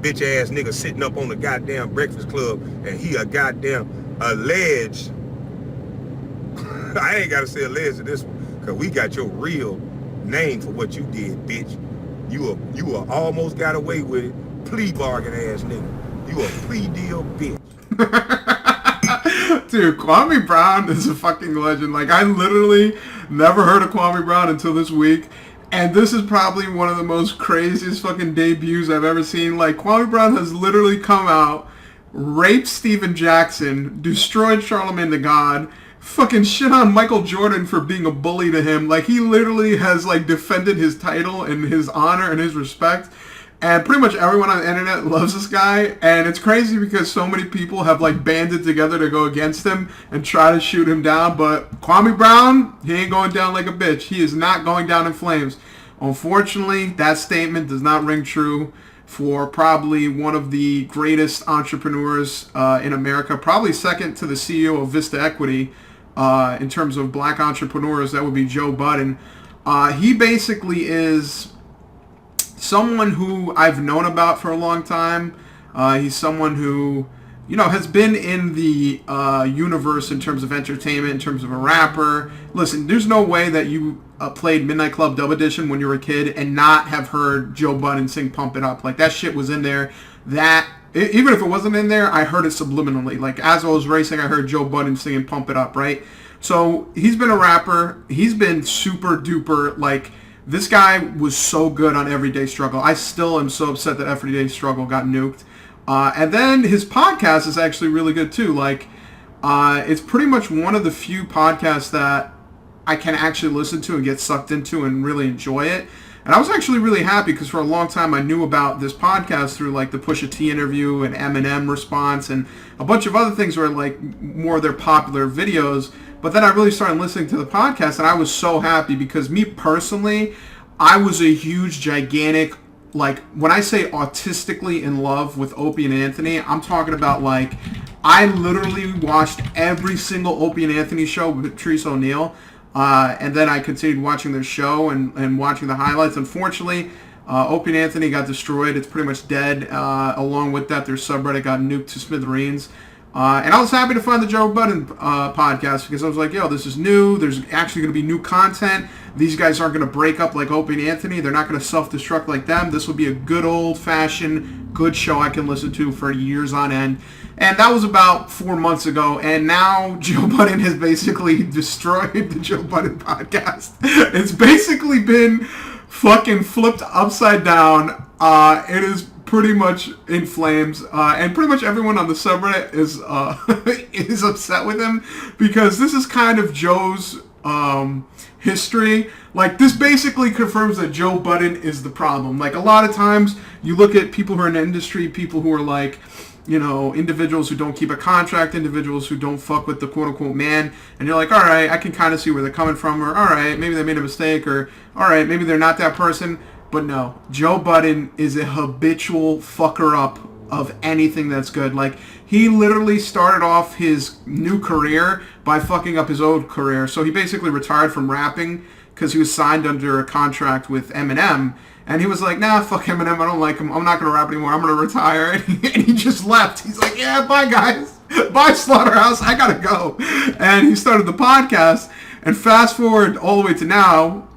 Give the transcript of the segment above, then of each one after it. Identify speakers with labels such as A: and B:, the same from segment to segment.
A: bitch ass nigga sitting up on the goddamn Breakfast Club and he a goddamn alleged. I ain't gotta say alleged to this one, cause we got your real name for what you did, bitch. You almost got away with it. Plea bargain ass nigga. You a plea deal bitch.
B: Dude, Kwame Brown is a fucking legend. Like, I literally never heard of Kwame Brown until this week. And this is probably one of the most craziest fucking debuts I've ever seen. Like, Kwame Brown has literally come out, raped Steven Jackson, destroyed Charlamagne the God, fucking shit on Michael Jordan for being a bully to him. Like, he literally has, like, defended his title and his honor and his respect. And pretty much everyone on the internet loves this guy. And it's crazy because so many people have, like, banded together to go against him and try to shoot him down. But Kwame Brown, he ain't going down like a bitch. He is not going down in flames. Unfortunately, that statement does not ring true for probably one of the greatest entrepreneurs in America. Probably second to the CEO of Vista Equity in terms of black entrepreneurs. That would be Joe Budden. He basically is someone who I've known about for a long time. He's someone who, you know, has been in the universe in terms of entertainment, in terms of a rapper. Listen, there's no way that you played Midnight Club Dub Edition when you were a kid and not have heard Joe Budden sing Pump It Up. Like, that shit was in there. Even if it wasn't in there, I heard it subliminally. Like, as I was racing, I heard Joe Budden singing Pump It Up, right? So, he's been a rapper. He's been super duper, like, this guy was so good on Everyday Struggle. I still am so upset that Everyday Struggle got nuked. And then his podcast is actually really good too. Like, it's pretty much one of the few podcasts that I can actually listen to and get sucked into and really enjoy it. And I was actually really happy because for a long time I knew about this podcast through like the Pusha T interview and Eminem response and a bunch of other things were like more of their popular videos. But then I really started listening to the podcast and I was so happy because me personally, I was a huge, gigantic, like when I say autistically in love with Opie and Anthony, I'm talking about like, I literally watched every single Opie and Anthony show with Patrice O'Neal. And then I continued watching their show and watching the highlights. Unfortunately, Opie and Anthony got destroyed. It's pretty much dead. Along with that, their subreddit got nuked to smithereens. And I was happy to find the Joe Budden podcast because I was like, yo, this is new. There's actually going to be new content. These guys aren't going to break up like Opie and Anthony. They're not going to self-destruct like them. This will be a good old-fashioned, good show I can listen to for years on end. And that was about 4 months ago. And now Joe Budden has basically destroyed the Joe Budden podcast. It's basically been fucking flipped upside down. It is pretty much in flames, and pretty much everyone on the subreddit is is upset with him because this is kind of Joe's history. Like, this basically confirms that Joe Budden is the problem. Like, a lot of times you look at people who are in the industry, people who are like, you know, individuals who don't keep a contract, individuals who don't fuck with the quote-unquote man, and you're like, all right, I can kind of see where they're coming from, or all right, maybe they made a mistake, or all right, maybe they're not that person. But no, Joe Budden is a habitual fucker-up of anything that's good. Like, he literally started off his new career by fucking up his old career. So he basically retired from rapping because he was signed under a contract with Eminem. And he was like, nah, fuck Eminem, I don't like him. I'm not going to rap anymore. I'm going to retire. And he just left. He's like, yeah, bye, guys. Bye, Slaughterhouse. I got to go. And he started the podcast. And fast forward all the way to now,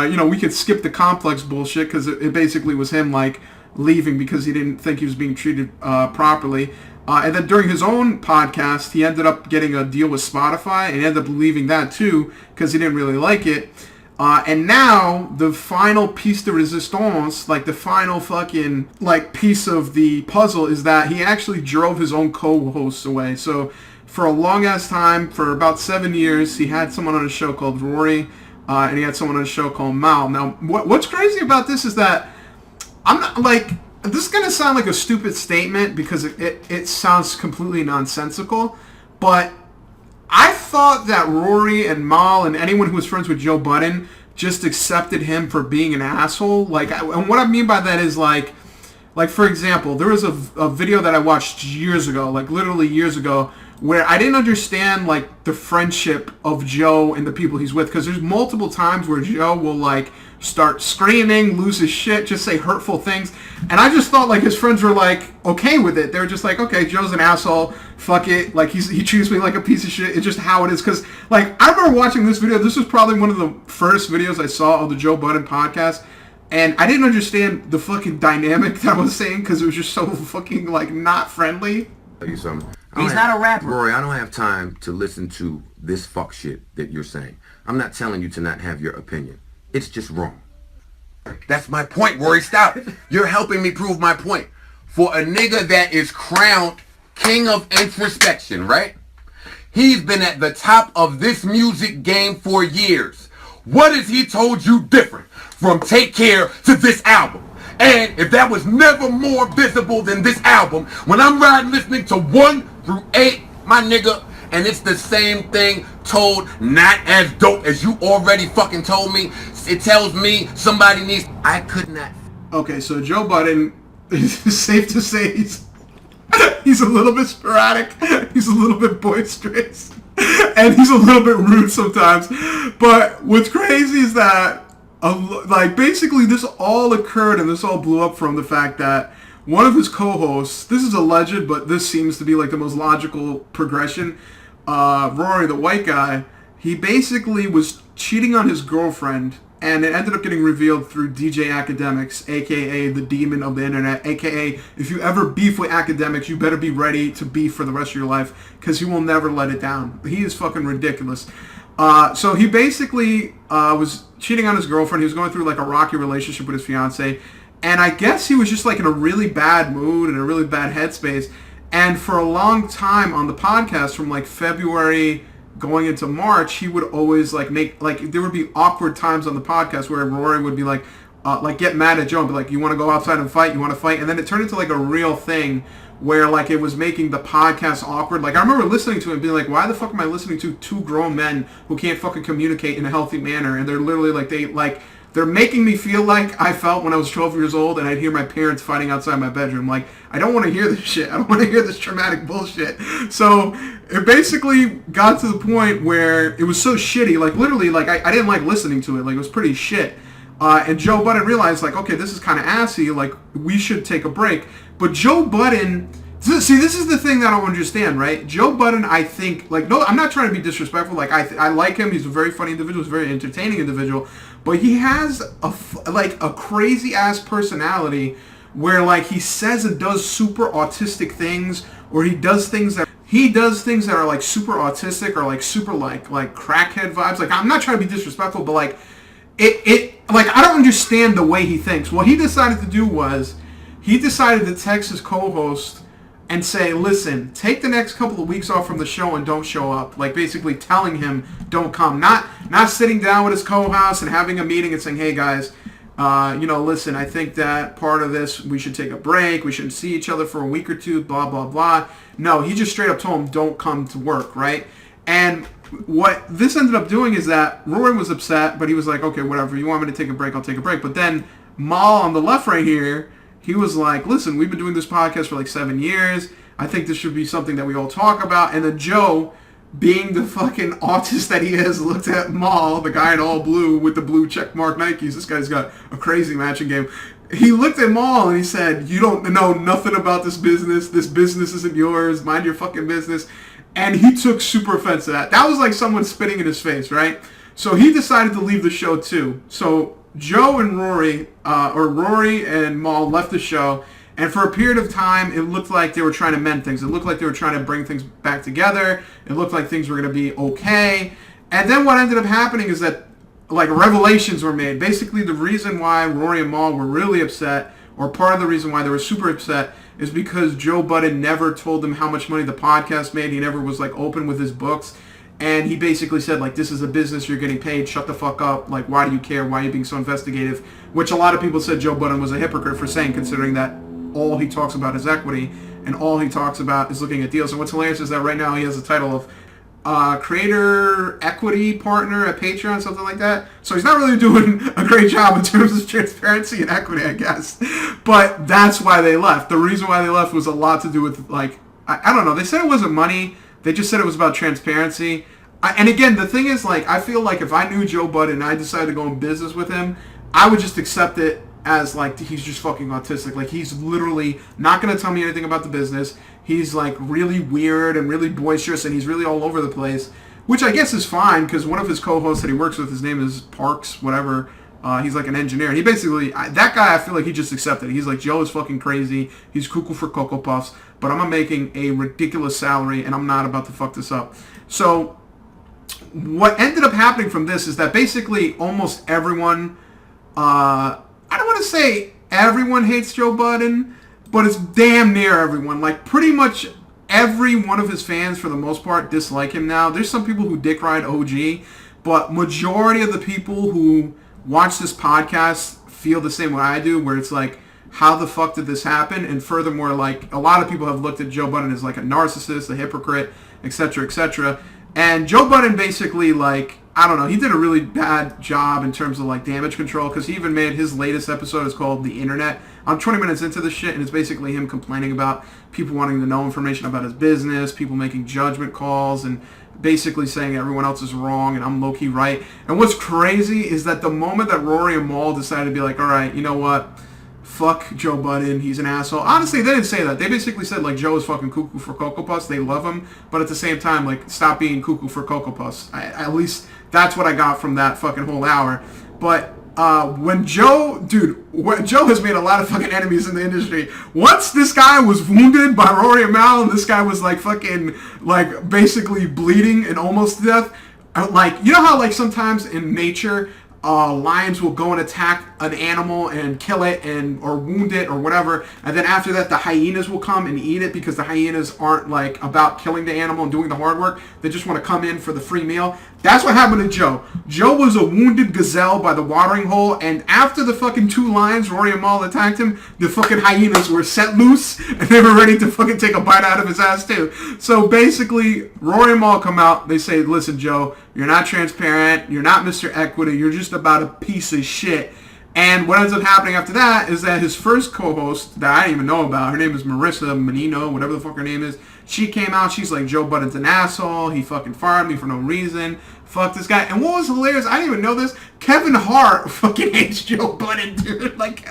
B: you know, we could skip the Complex bullshit because it basically was him, like, leaving because he didn't think he was being treated properly. And then during his own podcast, he ended up getting a deal with Spotify and ended up leaving that too because he didn't really like it. And now, the final piece de resistance, like the final fucking, like, piece of the puzzle is that he actually drove his own co-hosts away. So, for a long-ass time, for about 7 years, he had someone on a show called Rory, and he had someone on a show called Mal. Now, what's crazy about this is that I'm not, like, this is going to sound like a stupid statement because it sounds completely nonsensical, but I thought that Rory and Mal and anyone who was friends with Joe Budden just accepted him for being an asshole. Like, and what I mean by that is, like for example, there was a video that I watched years ago, like literally years ago, where I didn't understand like the friendship of Joe and the people he's with, because there's multiple times where Joe will like start screaming, lose his shit, just say hurtful things, and I just thought like his friends were like okay with it. They were just like, okay, Joe's an asshole, fuck it, like he treats me like a piece of shit. It's just how it is. Because like I remember watching this video. This was probably one of the first videos I saw of the Joe Budden podcast, and I didn't understand the fucking dynamic that I was saying because it was just so fucking like not friendly.
C: Tell you something.
D: He's not a rapper.
C: Rory, I don't have time to listen to this fuck shit that you're saying. I'm not telling you to not have your opinion. It's just wrong. That's my point, Rory. Stop. You're helping me prove my point. For a nigga that is crowned king of introspection, right? He's been at the top of this music game for years. What has he told you different from Take Care to this album? And if that was never more visible than this album, when I'm riding listening to 1 through 8, my nigga, and it's the same thing told not as dope as you already fucking told me. It tells me somebody needs... I could not...
B: Okay, so Joe Budden, it's safe to say he's a little bit sporadic, he's a little bit boisterous, and he's a little bit rude sometimes. But what's crazy is that like basically this all occurred and this all blew up from the fact that one of his co-hosts, this is alleged, but this seems to be like the most logical progression, Rory, the white guy, he basically was cheating on his girlfriend, and it ended up getting revealed through DJ Academics, aka the demon of the internet, aka if you ever beef with Academics, you better be ready to beef for the rest of your life, because he will never let it down. He is fucking ridiculous. So he basically was cheating on his girlfriend. He was going through like a rocky relationship with his fiance, and I guess he was just like in a really bad mood and a really bad headspace. And for a long time on the podcast, from like February going into March, he would always like make like there would be awkward times on the podcast where Rory would be like get mad at Joe and be like, you want to go outside and fight? You want to fight? And then it turned into like a real thing where like it was making the podcast awkward. Like I remember listening to it and being like, why the fuck am I listening to two grown men who can't fucking communicate in a healthy manner? And they're literally like they're making me feel like I felt when I was 12 years old and I'd hear my parents fighting outside my bedroom. Like, I don't want to hear this shit. I don't want to hear this traumatic bullshit. So it basically got to the point where it was so shitty. Like literally, like I didn't like listening to it. Like it was pretty shit. And Joe Budden realized like, okay, this is kind of assy. Like we should take a break. But Joe Budden, see, this is the thing that I don't understand, right? Joe Budden, I think, like, no, I'm not trying to be disrespectful. Like, I like him. He's a very funny individual. He's a very entertaining individual. But he has, a crazy-ass personality where, like, he says and does super autistic things, or he does things that are, like, super autistic or, like, super, like crackhead vibes. Like, I'm not trying to be disrespectful, but, like, like, I don't understand the way he thinks. What he decided to do was he decided to text his co-host and say, listen, take the next couple of weeks off from the show and don't show up. Like basically telling him don't come. Not sitting down with his co-host and having a meeting and saying, hey guys, listen, I think that part of this, we should take a break. We shouldn't see each other for a week or two, blah, blah, blah. No, he just straight up told him don't come to work, right? And what this ended up doing is that Rory was upset, but he was like, okay, whatever. You want me to take a break, I'll take a break. But then Mal on the left right here, he was like, listen, we've been doing this podcast for like 7 years. I think this should be something that we all talk about. And then Joe, being the fucking autist that he is, looked at Mal, the guy in all blue with the blue checkmark Nikes. This guy's got a crazy matching game. He looked at Mal and he said, you don't know nothing about this business. This business isn't yours. Mind your fucking business. And he took super offense to that. That was like someone spitting in his face, right? So he decided to leave the show too. So Joe and Rory, or Rory and Mal left the show, and for a period of time, it looked like they were trying to mend things. It looked like they were trying to bring things back together. It looked like things were going to be okay. And then what ended up happening is that, like, revelations were made. Basically, the reason why Rory and Mal were really upset, or part of the reason why they were super upset, is because Joe Budden never told them how much money the podcast made. He never was, like, open with his books. And he basically said, like, this is a business, you're getting paid, shut the fuck up, like, why do you care, why are you being so investigative? Which a lot of people said Joe Budden was a hypocrite for saying, considering that all he talks about is equity, and all he talks about is looking at deals. And what's hilarious is that right now he has the title of creator equity partner at Patreon, something like that. So he's not really doing a great job in terms of transparency and equity, I guess. But that's why they left. The reason why they left was a lot to do with, like, I don't know, they said it wasn't money, They just said it was about transparency. And again, the thing is, like, I feel like if I knew Joe Budden and I decided to go in business with him, I would just accept it as, like, he's just fucking autistic. Like, he's literally not going to tell me anything about the business. He's, like, really weird and really boisterous, and he's really all over the place, which I guess is fine, because one of his co-hosts that he works with, his name is Parks, whatever. He's like an engineer. And he basically, that guy, I feel like he just accepted it. He's like, Joe is fucking crazy. He's cuckoo for Cocoa Puffs, but I'm making a ridiculous salary, and I'm not about to fuck this up. So what ended up happening from this is that basically almost everyone, I don't want to say everyone hates Joe Budden, but it's damn near everyone. Like, pretty much every one of his fans, for the most part, dislike him now. There's some people who dick ride OG, but majority of the people who watch this podcast feel the same way I do, where it's like, how the fuck did this happen? And furthermore, like, a lot of people have looked at Joe Budden as like a narcissist, a hypocrite, etc., etc. And Joe Budden basically, like, I don't know, he did a really bad job in terms of, like, damage control, because he even made his latest episode is called The Internet. I'm 20 minutes into this shit, and it's basically him complaining about people wanting to know information about his business, people making judgment calls, and basically saying everyone else is wrong and I'm low-key right. And what's crazy is that the moment that Rory and Mal decided to be like, all right, you know what? Fuck Joe Budden, he's an asshole. Honestly, they didn't say that. They basically said, like, Joe is fucking cuckoo for Cocoa Puffs. They love him, but at the same time, like, stop being cuckoo for Cocoa Puffs. At least that's what I got from that fucking whole hour. But when Joe has made a lot of fucking enemies in the industry. Once this guy was wounded by Rory and Mal, and this guy was, like, fucking, like, basically bleeding and almost to death, like, you know how, like, sometimes in nature, lions will go and attack an animal and kill it or wound it or whatever, and then after that the hyenas will come and eat it, because the hyenas aren't, like, about killing the animal and doing the hard work. They just want to come in for the free meal. That's what happened to Joe. Joe was a wounded gazelle by the watering hole, and after the fucking two lions, Rory and Mal, attacked him, the fucking hyenas were set loose, and they were ready to fucking take a bite out of his ass too. So basically, Rory and Mal come out, they say, listen, Joe, you're not transparent, you're not Mr. Equity, you're just about a piece of shit. And what ends up happening after that is that his first co-host, that I didn't even know about, her name is Marissa Menino, whatever the fuck her name is, she came out, she's like, Joe Budden's an asshole, he fucking fired me for no reason, fuck this guy. And what was hilarious, I didn't even know this, Kevin Hart fucking hates Joe Budden, dude. Like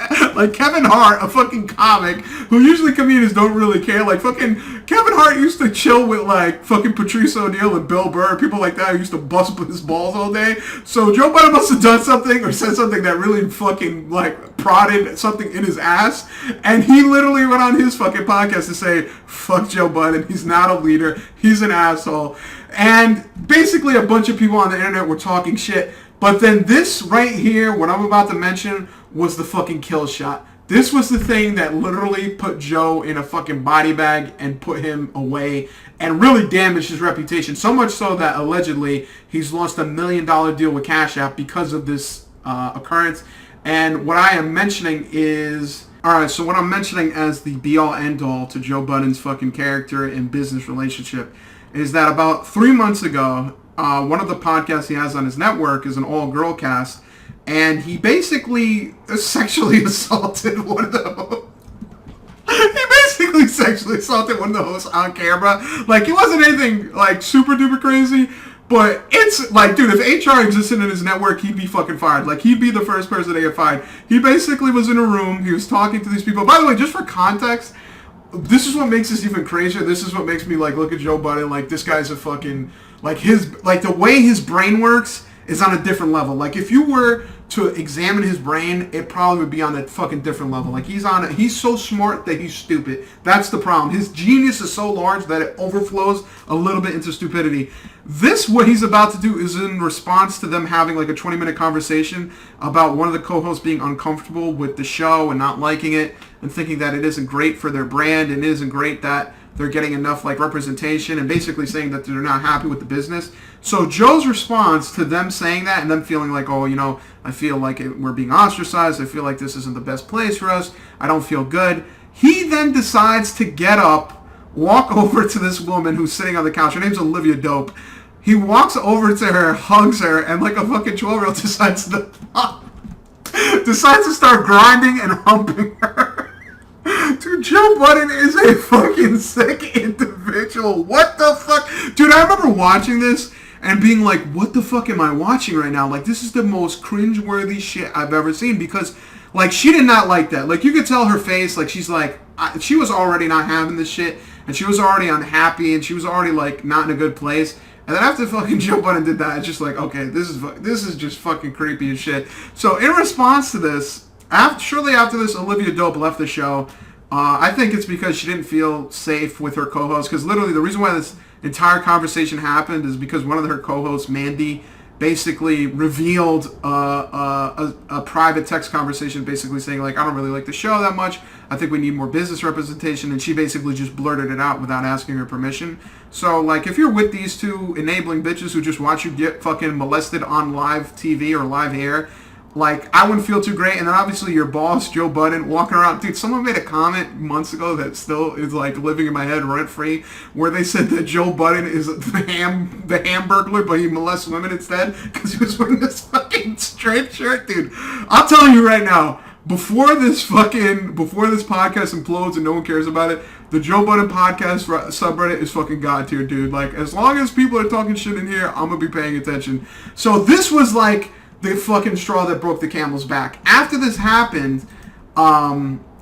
B: Kevin Hart, a fucking comic, who usually comedians don't really care, like fucking Kevin Hart used to chill with, like, fucking Patrice O'Neal and Bill Burr, people like that who used to bust his balls all day. So Joe Budden must have done something or said something that really fucking, like, prodded something in his ass, and he literally went on his fucking podcast to say, fuck Joe Budden, he's not a leader, he's an asshole. And basically a bunch of people on the internet were talking shit. But then this right here, what I'm about to mention, was the fucking kill shot. This was the thing that literally put Joe in a fucking body bag and put him away and really damaged his reputation. So much so that allegedly he's lost $1 million deal with Cash App because of this occurrence. And what I am mentioning is... Alright, so what I'm mentioning as the be-all, end-all to Joe Budden's fucking character and business relationship is that about 3 months ago, one of the podcasts he has on his network is an all-girl cast, and he basically sexually assaulted one of the hosts. He basically sexually assaulted one of the hosts on camera. Like, it wasn't anything, like, super duper crazy, but it's, like, dude, if HR existed in his network, he'd be fucking fired. Like, he'd be the first person to get fired. He basically was in a room, he was talking to these people. By the way, just for context, this is what makes this even crazier. This is what makes me, like, look at Joe Budden, like, this guy's a fucking, like, the way his brain works is on a different level. Like, if you were to examine his brain, it probably would be on a fucking different level. Like, he's so smart that he's stupid. That's the problem. His genius is so large that it overflows a little bit into stupidity. This, what he's about to do, is in response to them having, like, a 20-minute conversation about one of the co-hosts being uncomfortable with the show and not liking it and thinking that it isn't great for their brand and it isn't great that they're getting enough, like, representation, and basically saying that they're not happy with the business. So Joe's response to them saying that and them feeling like, oh, you know, I feel like we're being ostracized, I feel like this isn't the best place for us, I don't feel good. He then decides to get up, walk over to this woman who's sitting on the couch. Her name's Olivia Dope. He walks over to her, hugs her, and like a fucking 12-year-old decides to start grinding and humping her. Dude, Joe Budden is a fucking sick individual. sexual. What the fuck? Dude, I remember watching this and being like, what the fuck am I watching right now? Like, this is the most cringeworthy shit I've ever seen because, like, she did not like that. Like, you could tell her face, like, she's like, she was already not having this shit, and she was already unhappy, and she was already, like, not in a good place. And then after fucking Joe Budden did that, it's just like, okay, this is just fucking creepy as shit. So in response to this, shortly after this, Olivia Dope left the show. I think it's because she didn't feel safe with her co-host. Because literally the reason why this entire conversation happened is because one of her co-hosts, Mandy, basically revealed a private text conversation basically saying, like, I don't really like the show that much. I think we need more business representation. And she basically just blurted it out without asking her permission. So, like, if you're with these two enabling bitches who just watch you get fucking molested on live TV or live air, like, I wouldn't feel too great. And then obviously your boss, Joe Budden, walking around. Dude, someone made a comment months ago that still is, like, living in my head rent-free, where they said that Joe Budden is the Hamburglar, but he molests women instead because he was wearing this fucking striped shirt. Dude, I'll tell you right now, before this podcast implodes and no one cares about it, the Joe Budden podcast subreddit is fucking god tier, dude. Like, as long as people are talking shit in here, I'm gonna be paying attention. So this was like the fucking straw that broke the camel's back. After this happened,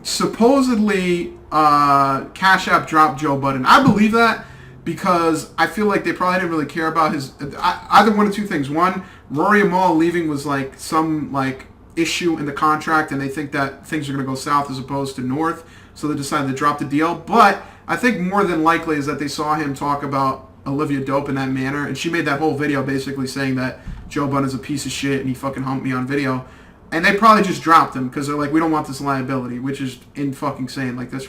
B: supposedly Cash App dropped Joe Budden. I believe that because I feel like they probably didn't really care about his either one of two things. One, Rory and Mal leaving was like some like issue in the contract, and they think that things are going to go south as opposed to north, so they decided to drop the deal. But I think more than likely is that they saw him talk about Olivia Dope in that manner, and she made that whole video basically saying that Joe Budden is a piece of shit and he fucking humped me on video, and they probably just dropped him because they're like, we don't want this liability, which is in fucking insane. Like, this,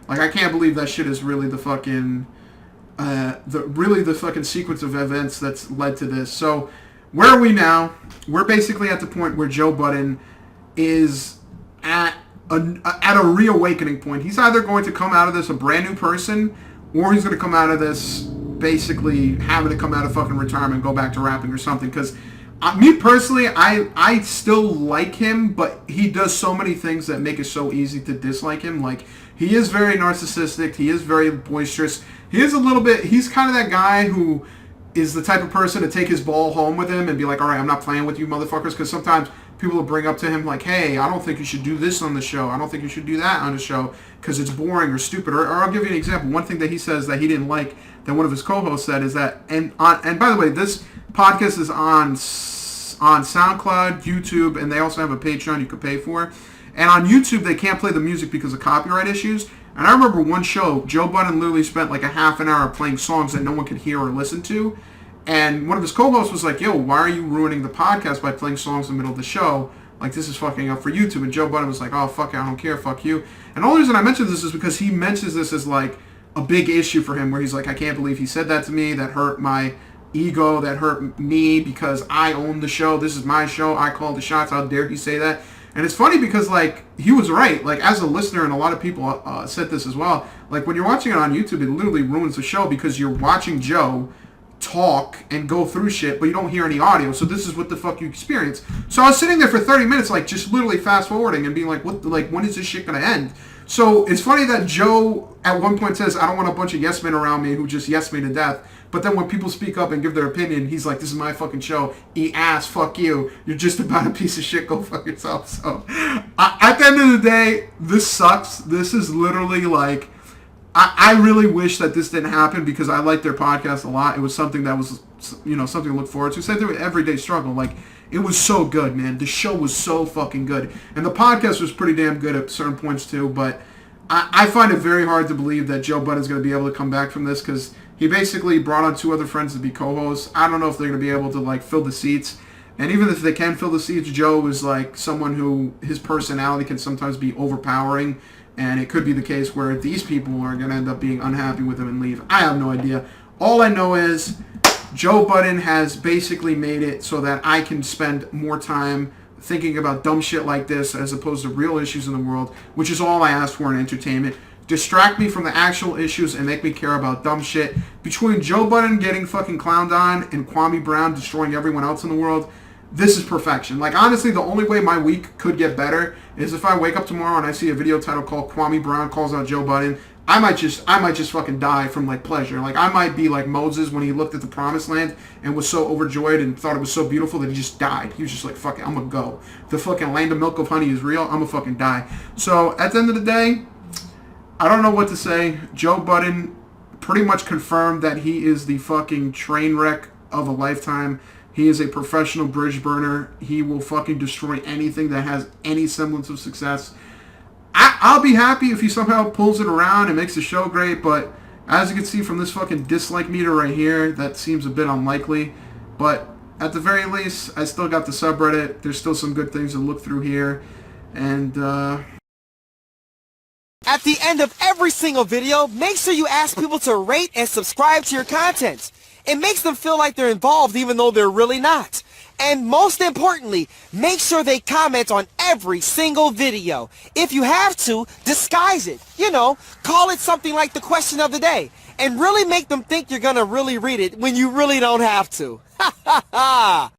B: like, I can't believe that shit is really the fucking the fucking sequence of events that's led to this. So where are we now? We're basically at the point where Joe Budden is at a reawakening point. He's either going to come out of this a brand new person, or he's going to come out of this basically having to come out of fucking retirement and go back to rapping or something. Because me personally, I still like him, but he does so many things that make it so easy to dislike him. Like, he is very narcissistic. He is very boisterous. He is a little bit, he's kind of that guy who is the type of person to take his ball home with him and be like, all right, I'm not playing with you motherfuckers. Because sometimes people will bring up to him like, hey, I don't think you should do this on the show. I don't think you should do that on the show because it's boring or stupid. Or I'll give you an example. One thing that he says that he didn't like that one of his co-hosts said is that, and by the way, this podcast is on SoundCloud, YouTube, and they also have a Patreon you could pay for. And on YouTube, they can't play the music because of copyright issues. And I remember one show, Joe Budden literally spent like a half an hour playing songs that no one could hear or listen to. And one of his co-hosts was like, yo, why are you ruining the podcast by playing songs in the middle of the show? Like, this is fucking up for YouTube. And Joe Budden was like, oh, fuck it, I don't care, fuck you. And the only reason I mention this is because he mentions this as like a big issue for him, where he's like, I can't believe he said that to me. That hurt my ego. That hurt me because I own the show. This is my show. I call the shots. How dare he say that? And it's funny because, like, he was right. Like, as a listener, and a lot of people said this as well, like, when you're watching it on YouTube, it literally ruins the show because you're watching Joe talk and go through shit, but you don't hear any audio. So this is what the fuck you experience. So I was sitting there for 30 minutes, like, just literally fast forwarding and being like, what, like, when is this shit gonna end? So it's funny that Joe at one point says, I don't want a bunch of yes men around me who just yes me to death. But then when people speak up and give their opinion, he's like, this is my fucking show. Eat ass, fuck you. You're just about a piece of shit. Go fuck yourself. So at the end of the day, this sucks. This is literally like, I really wish that this didn't happen because I like their podcast a lot. It was something that was, you know, something to look forward to. Same thing with Everyday Struggle. Like, it was so good, man. The show was so fucking good. And the podcast was pretty damn good at certain points too. But I find it very hard to believe that Joe Budden's going to be able to come back from this because he basically brought on two other friends to be co-hosts. I don't know if they're going to be able to, like, fill the seats. And even if they can fill the seats, Joe is, like, someone who, his personality can sometimes be overpowering. And it could be the case where these people are going to end up being unhappy with him and leave. I have no idea. All I know is Joe Budden has basically made it so that I can spend more time thinking about dumb shit like this as opposed to real issues in the world, which is all I ask for in entertainment. Distract me from the actual issues and make me care about dumb shit. Between Joe Budden getting fucking clowned on and Kwame Brown destroying everyone else in the world, this is perfection. Like, honestly, the only way my week could get better is if I wake up tomorrow and I see a video title called Kwame Brown calls out Joe Budden. I might just fucking die from like pleasure. Like I might be like Moses when he looked at the promised land and was so overjoyed and thought it was so beautiful that he just died. He was just like, fuck it, I'm gonna go. The fucking land of milk of honey is real. I'm gonna fucking die. So at the end of the day, I don't know what to say. Joe Budden pretty much confirmed that he is the fucking train wreck of a lifetime. He is a professional bridge burner. He will fucking destroy anything that has any semblance of success. I'll be happy if he somehow pulls it around and makes the show great, but as you can see from this fucking dislike meter right here, that seems a bit unlikely. But at the very least, I still got the subreddit. There's still some good things to look through here. And,
D: At the end of every single video, make sure you ask people to rate and subscribe to your content. It makes them feel like they're involved even though they're really not. And most importantly, make sure they comment on every single video. If you have to, disguise it. You know, call it something like the question of the day. And really make them think you're gonna really read it when you really don't have to. Ha ha ha!